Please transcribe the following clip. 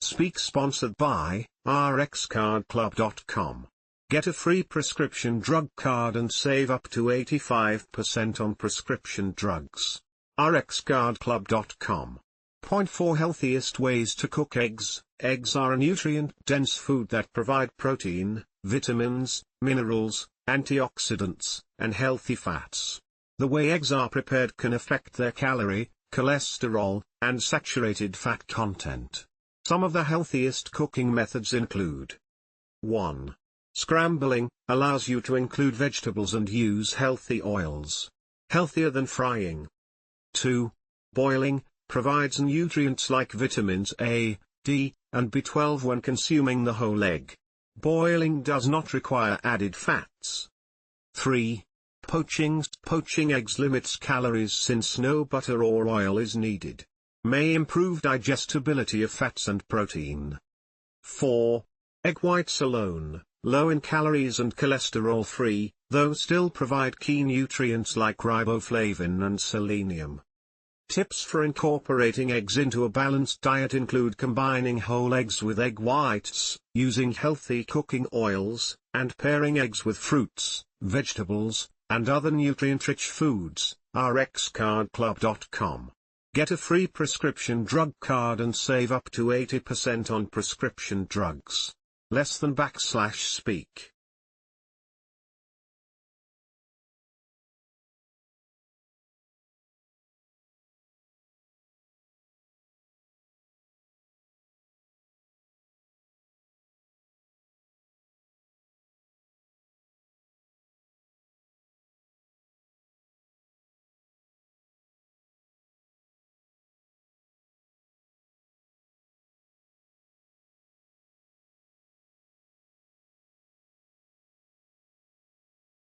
Speak sponsored by rxcardclub.com. Get a free prescription drug card and save up to 85% on prescription drugs. rxcardclub.com. Point 4 Healthiest ways to cook eggs. Eggs are a nutrient-dense food that provide protein, vitamins, minerals, antioxidants, and healthy fats. The way eggs are prepared can affect their calorie, cholesterol, and saturated fat content. Some of the healthiest cooking methods include: 1. Scrambling allows you to include vegetables and use healthy oils. Healthier than frying. 2. Boiling provides nutrients like vitamins A, D, and B12 when consuming the whole egg. Boiling does not require added fats. 3. Poaching eggs limits calories since no butter or oil is needed. May improve digestibility of fats and protein. 4. Egg whites alone, low in calories and cholesterol-free, though still provide key nutrients like riboflavin and selenium. Tips for incorporating eggs into a balanced diet include combining whole eggs with egg whites, using healthy cooking oils, and pairing eggs with fruits, vegetables, and other nutrient-rich foods. rxcardclub.com. Get a free prescription drug card and save up to 80% on prescription drugs. Less than /speak.